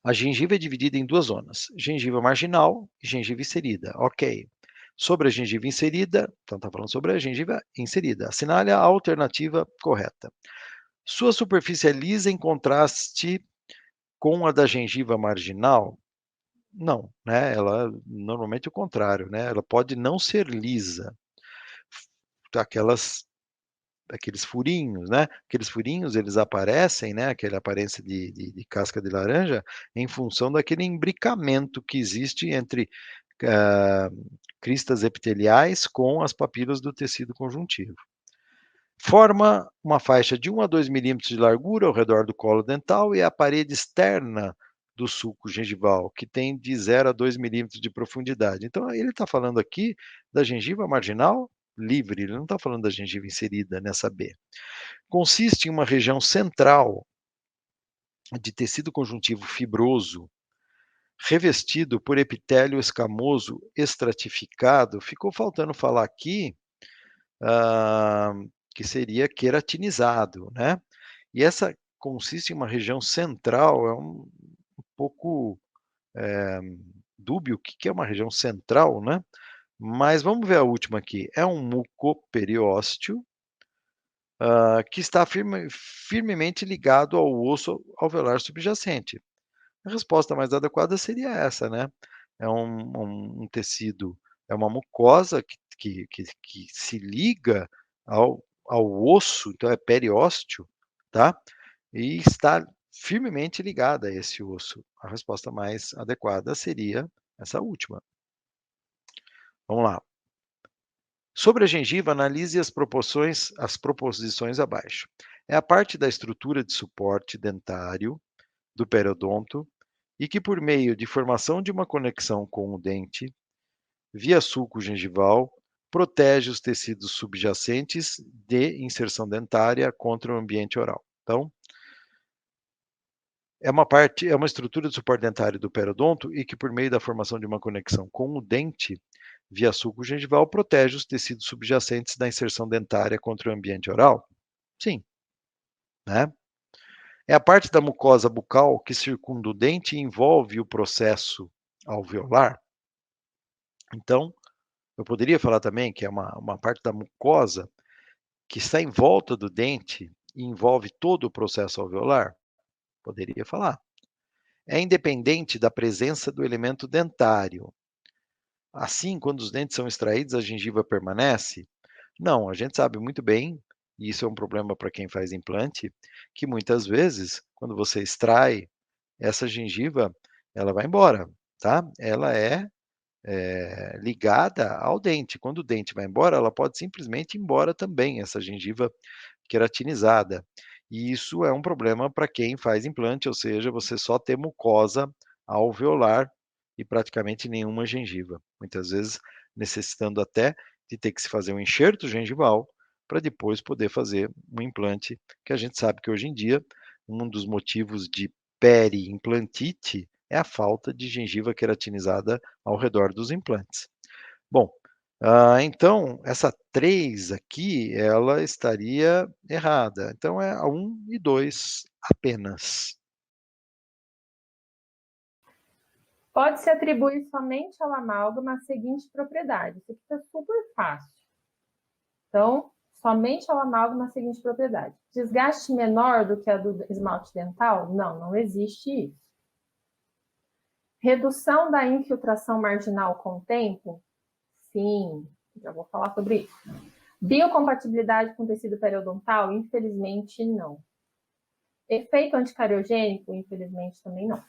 A gengiva é dividida em duas zonas, gengiva marginal e gengiva inserida. Ok. Sobre a gengiva inserida, então está falando sobre a gengiva inserida. Assinale a alternativa correta. Sua superfície é lisa em contraste com a da gengiva marginal? Não, né? Ela normalmente é o contrário, né? Ela pode não ser lisa. Aqueles furinhos, né? Aqueles furinhos, eles aparecem, né? Aquela aparência de casca de laranja, em função daquele imbricamento que existe entre ah, cristas epiteliais com as papilas do tecido conjuntivo. Forma uma faixa de 1 a 2 milímetros de largura ao redor do colo dental e a parede externa do sulco gengival, que tem de 0 a 2 milímetros de profundidade. Então, ele está falando aqui da gengiva marginal livre, ele não está falando da gengiva inserida nessa B. Consiste em uma região central de tecido conjuntivo fibroso, revestido por epitélio escamoso estratificado. Ficou faltando falar aqui ah, que seria queratinizado, né? E essa consiste em uma região central, é um pouco dúbio o que é uma região central, né? Mas vamos ver a última aqui. É um mucoperiósteo que está firmemente ligado ao osso alveolar subjacente. A resposta mais adequada seria essa, né? É um tecido, é uma mucosa que se liga ao osso, então é periósteo, tá? E está firmemente ligada a esse osso. A resposta mais adequada seria essa última. Vamos lá. Sobre a gengiva, analise as proposições abaixo. É a parte da estrutura de suporte dentário do periodonto e que, por meio de formação de uma conexão com o dente, via sulco gengival, protege os tecidos subjacentes de inserção dentária contra o ambiente oral. Então, é uma estrutura de suporte dentário do periodonto e que, por meio da formação de uma conexão com o dente, via sulco gengival, protege os tecidos subjacentes da inserção dentária contra o ambiente oral? Sim, né? É a parte da mucosa bucal que circunda o dente e envolve o processo alveolar? Então, eu poderia falar também que é uma parte da mucosa que está em volta do dente e envolve todo o processo alveolar? Poderia falar. É independente da presença do elemento dentário. Assim, quando os dentes são extraídos, a gengiva permanece? Não, a gente sabe muito bem, e isso é um problema para quem faz implante, que muitas vezes, quando você extrai essa gengiva, ela vai embora, tá? Ela é ligada ao dente. Quando o dente vai embora, ela pode simplesmente ir embora também, essa gengiva queratinizada. E isso é um problema para quem faz implante, ou seja, você só tem mucosa alveolar e praticamente nenhuma gengiva. Muitas vezes necessitando até de ter que se fazer um enxerto gengival para depois poder fazer um implante, que a gente sabe que hoje em dia um dos motivos de peri-implantite é a falta de gengiva queratinizada ao redor dos implantes. Bom, então essa 3 aqui, ela estaria errada. Então é a 1 e 2 apenas. Pode-se atribuir somente ao amálgama a seguinte propriedade. Isso aqui está super fácil. Então, somente ao amálgama a seguinte propriedade. Desgaste menor do que a do esmalte dental? Não, não existe isso. Redução da infiltração marginal com o tempo? Sim, já vou falar sobre isso. Biocompatibilidade com tecido periodontal? Infelizmente, não. Efeito anticariogênico? Infelizmente, também não.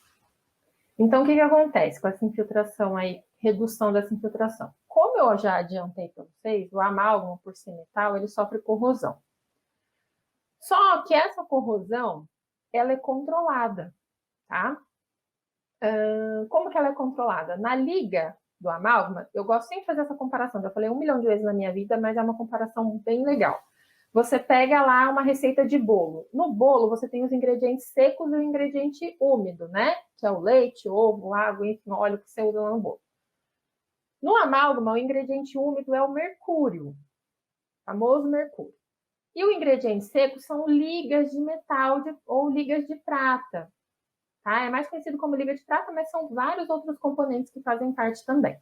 Então, o que acontece com essa infiltração aí, redução dessa infiltração? Como eu já adiantei para vocês, o amálgama, por ser metal, ele sofre corrosão. Só que essa corrosão, ela é controlada, tá? Como que ela é controlada? Na liga do amálgama, eu gosto sempre de fazer essa comparação, já falei 1 milhão de vezes na minha vida, mas é uma comparação bem legal. Você pega lá uma receita de bolo. No bolo, você tem os ingredientes secos e o ingrediente úmido, né? Que é o leite, ovo, água, enfim, óleo que você usa lá no bolo. No amálgama, o ingrediente úmido é o mercúrio, o famoso mercúrio. E o ingrediente seco são ligas de metal ou ligas de prata, tá? É mais conhecido como liga de prata, mas são vários outros componentes que fazem parte também.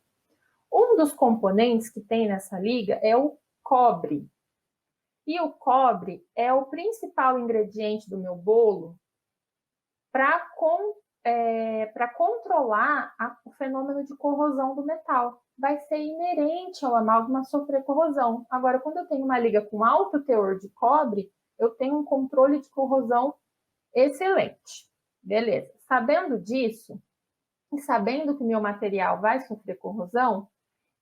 Um dos componentes que tem nessa liga é o cobre. E o cobre é o principal ingrediente do meu bolo para controlar o fenômeno de corrosão do metal. Vai ser inerente ao amálgama sofrer corrosão. Agora, quando eu tenho uma liga com alto teor de cobre, eu tenho um controle de corrosão excelente. Beleza. Sabendo disso, e sabendo que meu material vai sofrer corrosão,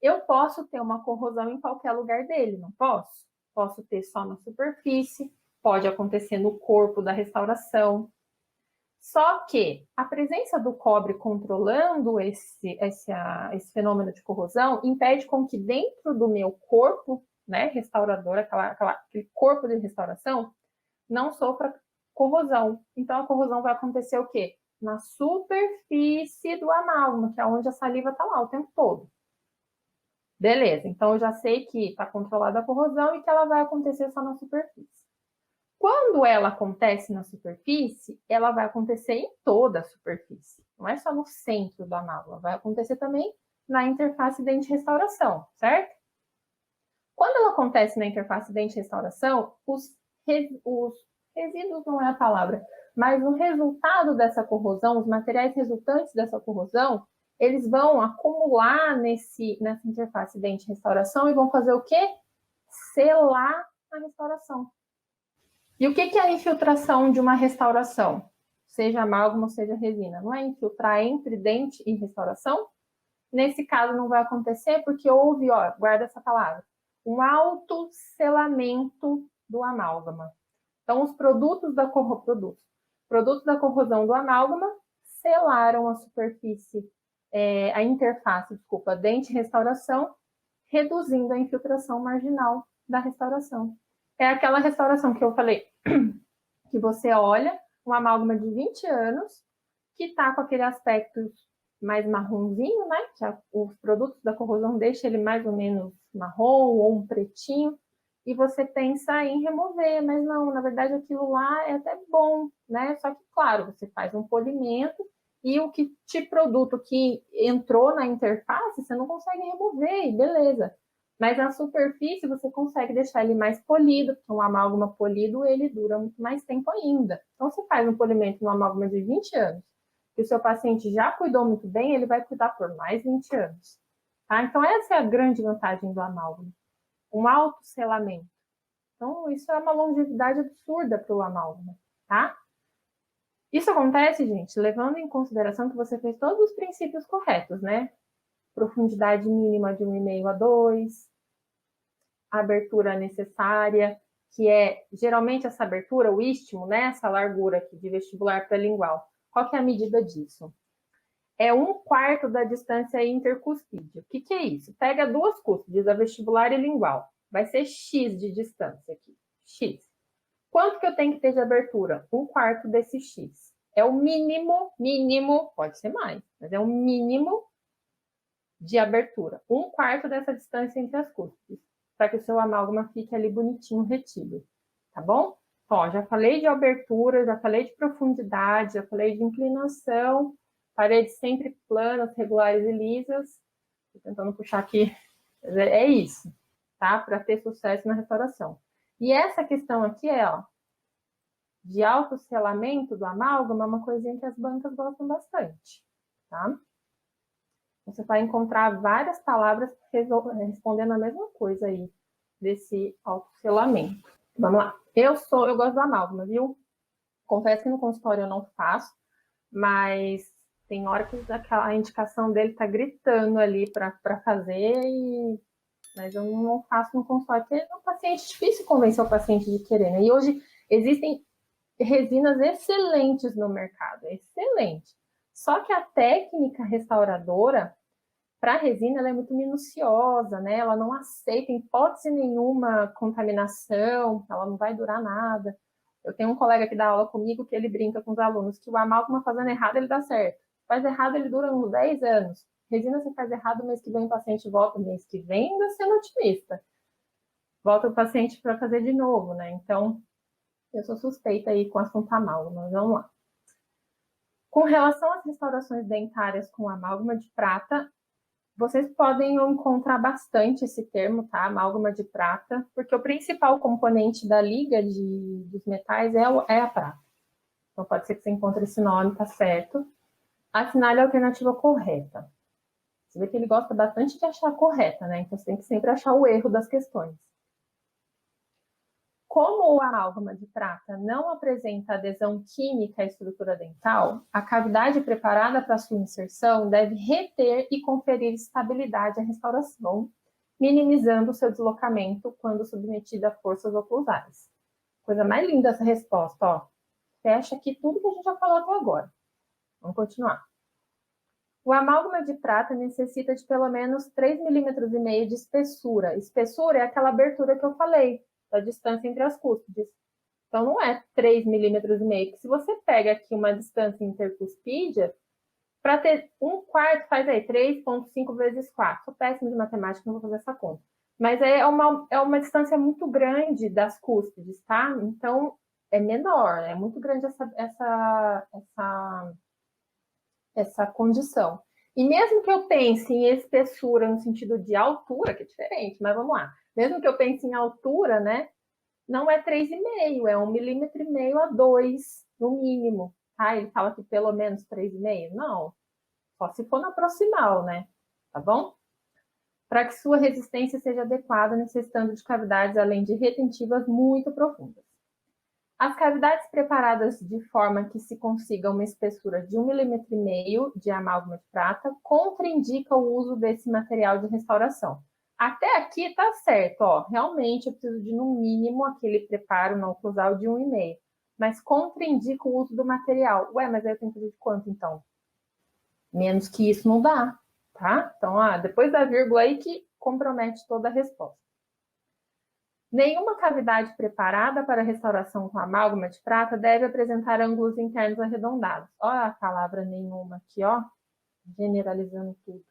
eu posso ter uma corrosão em qualquer lugar dele, não posso? Posso ter só na superfície, pode acontecer no corpo da restauração. Só que a presença do cobre controlando esse fenômeno de corrosão impede com que dentro do meu corpo, né, restaurador, aquele corpo de restauração, não sofra corrosão. Então, a corrosão vai acontecer o quê? Na superfície do amálgama, que é onde a saliva está lá o tempo todo. Beleza, então eu já sei que está controlada a corrosão e que ela vai acontecer só na superfície. Quando ela acontece na superfície, ela vai acontecer em toda a superfície. Não é só no centro do amálgama, vai acontecer também na interface dente-restauração, certo? Quando ela acontece na interface dente-restauração, os resíduos não é a palavra, mas o resultado dessa corrosão, os materiais resultantes dessa corrosão, eles vão acumular nessa interface dente-restauração e vão fazer o quê? Selar a restauração. E o que é a infiltração de uma restauração? Seja amálgama ou seja resina. Não é infiltrar entre dente e restauração? Nesse caso não vai acontecer porque houve, ó, guarda essa palavra, um autosselamento do amálgama. Então, os produtos da corrosão do amálgama selaram a superfície, a interface, dente-restauração, reduzindo a infiltração marginal da restauração. É aquela restauração que eu falei, que você olha, um amálgama de 20 anos, que está com aquele aspecto mais marronzinho, né? Que os produtos da corrosão deixam ele mais ou menos marrom ou um pretinho, e você pensa em remover, mas não, na verdade aquilo lá é até bom, né? Só que, claro, você faz um polimento e o produto que entrou na interface, você não consegue remover, e beleza. Mas na superfície você consegue deixar ele mais polido, porque um amálgama polido ele dura muito mais tempo ainda. Então, você faz um polimento no amálgama de 20 anos, que o seu paciente já cuidou muito bem, ele vai cuidar por mais 20 anos. Tá? Então, essa é a grande vantagem do amálgama. Um autosselamento. Então, isso é uma longevidade absurda para o amálgama, tá? Isso acontece, gente, levando em consideração que você fez todos os princípios corretos, né? Profundidade mínima de 1,5 a 2, a abertura necessária, que é geralmente essa abertura, o istmo, né? Essa largura aqui de vestibular pré-lingual. Qual que é a medida disso? É 1/4 da distância intercuspídea. O que é isso? Pega duas cúspides, a vestibular e lingual. Vai ser X de distância aqui. X. Quanto que eu tenho que ter de abertura? 1/4 desse X. É o mínimo, pode ser mais, mas é o mínimo de abertura. 1/4 dessa distância entre as cúspides, para que o seu amálgama fique ali bonitinho, retido. Tá bom? Então, ó, já falei de abertura, já falei de profundidade, já falei de inclinação, paredes sempre planas, regulares e lisas. Tô tentando puxar aqui. É isso, tá? Para ter sucesso na restauração. E essa questão aqui ó, de autosselamento do amálgama, é uma coisinha que as bancas gostam bastante, tá? Você vai encontrar várias palavras respondendo a mesma coisa aí, desse autosselamento. Vamos lá. Eu gosto do amálgama, viu? Confesso que no consultório eu não faço, mas tem hora que a indicação dele tá gritando ali para fazer, mas eu não faço no consultório, porque é um paciente difícil convencer o paciente de querer, né? E hoje existem resinas excelentes no mercado, excelente. Só que a técnica restauradora para a resina ela é muito minuciosa, né? Ela não aceita em hipótese nenhuma contaminação, ela não vai durar nada. Eu tenho um colega que dá aula comigo que ele brinca com os alunos que o amálgama fazendo errado ele dá certo. Faz errado ele dura uns 10 anos. Resina você faz errado, mês que vem o paciente volta, mês que vem ainda sendo otimista. Volta o paciente para fazer de novo, né? Então, eu sou suspeita aí com o assunto amálgama, mas vamos lá. Com relação às restaurações dentárias com amálgama de prata, vocês podem encontrar bastante esse termo, tá? Amálgama de prata, porque o principal componente da liga dos metais é a prata. Então, pode ser que você encontre esse nome, tá certo. Assinale a alternativa correta. Você vê que ele gosta bastante de achar a correta, né? Então, você tem que sempre achar o erro das questões. Como a amálgama de prata não apresenta adesão química à estrutura dental, a cavidade preparada para sua inserção deve reter e conferir estabilidade à restauração, minimizando o seu deslocamento quando submetida a forças oclusais. Coisa mais linda essa resposta, ó. Fecha aqui tudo que a gente já falou até agora. Vamos continuar. O amálgama de prata necessita de pelo menos 3,5 mm de espessura. Espessura é aquela abertura que eu falei, da distância entre as cúspides. Então, não é 3,5 mm, porque se você pega aqui uma distância intercuspídea, para ter 1/4, faz aí 3,5 vezes 4. Sou péssima de matemática, não vou fazer essa conta. Mas é uma distância muito grande das cúspides, tá? Então, é menor, é muito grande essa condição. E mesmo que eu pense em espessura no sentido de altura, que é diferente, mas vamos lá. Mesmo que eu pense em altura, né? Não é 3,5, é 1,5 mm a 2, no mínimo. Tá? Ele fala que pelo menos 3,5? Não. Só se for na proximal, né? Tá bom? Para que sua resistência seja adequada, necessitando de cavidades além de retentivas muito profundas. As cavidades preparadas de forma que se consiga uma espessura de 1,5 mm de amálgama de prata contraindica o uso desse material de restauração. Até aqui tá certo, ó. Realmente eu preciso de, no mínimo, aquele preparo não oclusal de 1,5. Mas contraindica o uso do material. Ué, mas aí eu tenho que fazer de quanto, então? Menos que isso não dá, tá? Então, depois da vírgula aí que compromete toda a resposta. Nenhuma cavidade preparada para restauração com amálgama de prata deve apresentar ângulos internos arredondados. Olha a palavra nenhuma aqui, ó, generalizando tudo,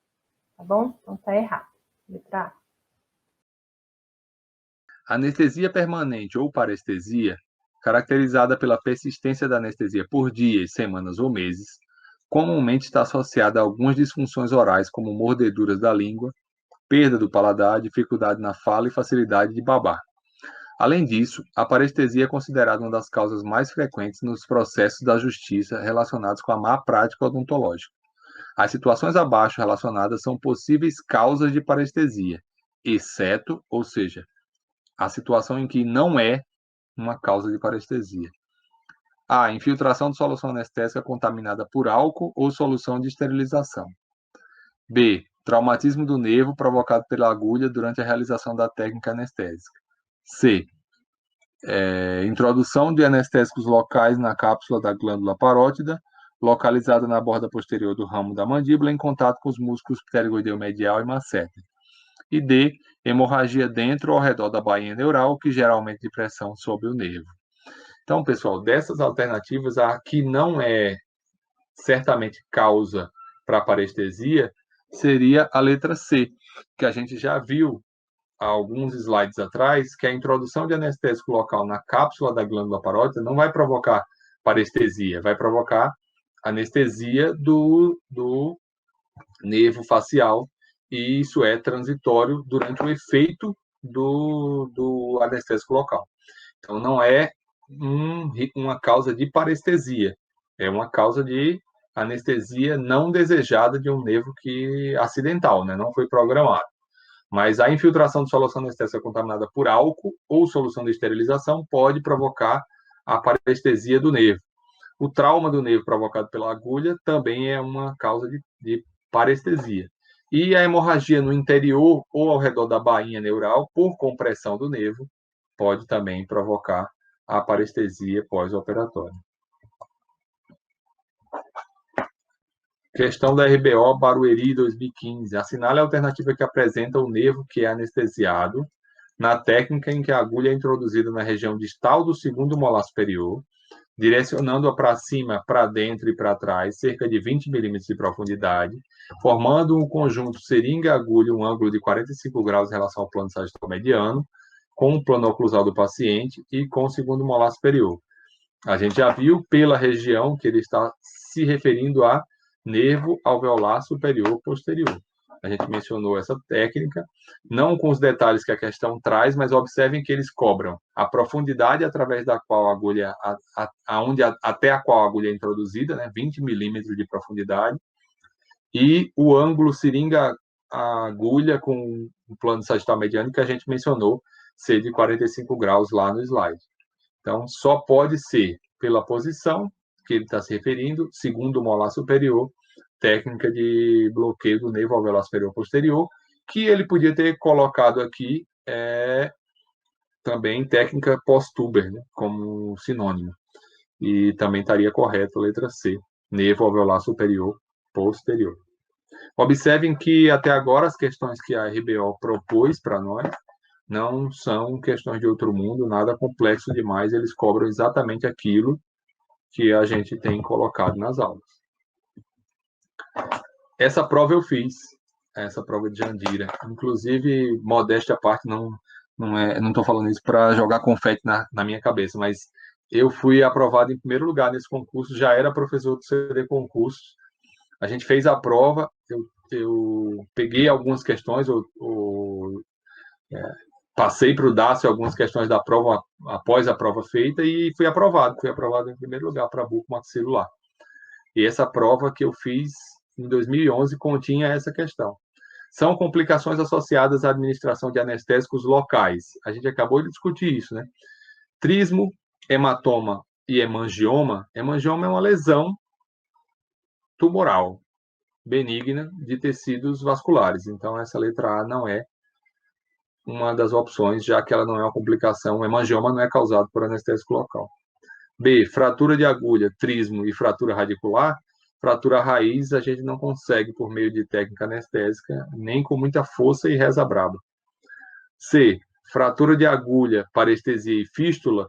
tá bom? Então tá errado. Letra A. Anestesia permanente ou parestesia, caracterizada pela persistência da anestesia por dias, semanas ou meses, comumente está associada a algumas disfunções orais, como mordeduras da língua, perda do paladar, dificuldade na fala e facilidade de babar. Além disso, a parestesia é considerada uma das causas mais frequentes nos processos da justiça relacionados com a má prática odontológica. As situações abaixo relacionadas são possíveis causas de parestesia, exceto, ou seja, a situação em que não é uma causa de parestesia. A. Infiltração de solução anestésica contaminada por álcool ou solução de esterilização. B. Traumatismo do nervo provocado pela agulha durante a realização da técnica anestésica. C. Introdução de anestésicos locais na cápsula da glândula parótida, localizada na borda posterior do ramo da mandíbula, em contato com os músculos pterygoideu medial e masseter. E D. Hemorragia dentro ou ao redor da bainha neural, que geralmente de pressão sobre o nervo. Então, pessoal, dessas alternativas, a que não é certamente causa para parestesia seria a letra C, que a gente já viu há alguns slides atrás, que a introdução de anestésico local na cápsula da glândula parótida não vai provocar parestesia, vai provocar anestesia do nervo facial, e isso é transitório durante o efeito do anestésico local. Então, não é uma causa de parestesia, é uma causa de anestesia não desejada de um nervo acidental, né? Não foi programado. Mas a infiltração de solução anestésica contaminada por álcool ou solução de esterilização pode provocar a parestesia do nervo. O trauma do nervo provocado pela agulha também é uma causa de parestesia. E a hemorragia no interior ou ao redor da bainha neural, por compressão do nervo, pode também provocar a parestesia pós-operatória. Questão da RBO Barueri 2015. Assinale a alternativa que apresenta o nervo que é anestesiado na técnica em que a agulha é introduzida na região distal do segundo molar superior, direcionando-a para cima, para dentro e para trás, cerca de 20 milímetros de profundidade, formando um conjunto seringa-agulha, um ângulo de 45 graus em relação ao plano sagital mediano, com o plano oclusal do paciente e com o segundo molar superior. A gente já viu pela região que ele está se referindo a nervo alveolar superior posterior. A gente mencionou essa técnica, não com os detalhes que a questão traz, mas observem que eles cobram a profundidade através da qual a agulha, até a qual a agulha é introduzida, né, 20 milímetros de profundidade, e o ângulo seringa agulha com o plano sagital mediano que a gente mencionou ser de 45 graus lá no slide. Então, só pode ser pela posição que ele está se referindo, segundo o molar superior, técnica de bloqueio do nervo alveolar superior posterior, que ele podia ter colocado aqui também técnica pós-Tuber, né, como sinônimo. E também estaria correto a letra C, nervo alveolar superior posterior. Observem que até agora as questões que a RBO propôs para nós não são questões de outro mundo, nada complexo demais, eles cobram exatamente aquilo que a gente tem colocado nas aulas. Essa prova eu fiz, essa prova de Jandira. Inclusive, modéstia à parte, não estou falando isso para jogar confete na minha cabeça, mas eu fui aprovado em primeiro lugar nesse concurso, já era professor do CD Concursos. A gente fez a prova, eu peguei algumas questões, passei para o Dácio algumas questões da prova após a prova feita e fui aprovado. Fui aprovado em primeiro lugar para bucomaxilar. E essa prova que eu fiz em 2011 continha essa questão. São complicações associadas à administração de anestésicos locais. A gente acabou de discutir isso, né? Trismo, hematoma e hemangioma. Hemangioma é uma lesão tumoral benigna de tecidos vasculares. Então, essa letra A não é uma das opções, já que ela não é uma complicação. O hemangioma não é causado por anestésico local. B, fratura de agulha, trismo e fratura radicular. Fratura raiz a gente não consegue por meio de técnica anestésica, nem com muita força e reza braba. C, fratura de agulha, parestesia e fístula.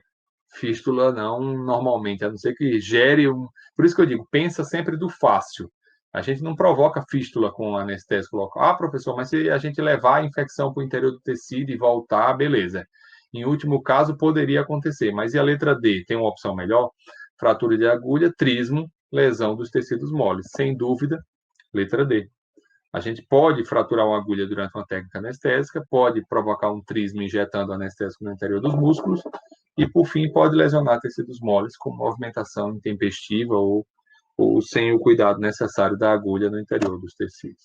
Fístula não normalmente, a não ser que gere um... Por isso que eu digo, pensa sempre do fácil. A gente não provoca fístula com anestésico local. Ah, professor, mas se a gente levar a infecção para o interior do tecido e voltar, beleza. Em último caso, poderia acontecer. Mas e a letra D? Tem uma opção melhor? Fratura de agulha, trismo, lesão dos tecidos moles. Sem dúvida, letra D. A gente pode fraturar uma agulha durante uma técnica anestésica, pode provocar um trismo injetando anestésico no interior dos músculos e, por fim, pode lesionar tecidos moles com movimentação intempestiva ou sem o cuidado necessário da agulha no interior dos tecidos.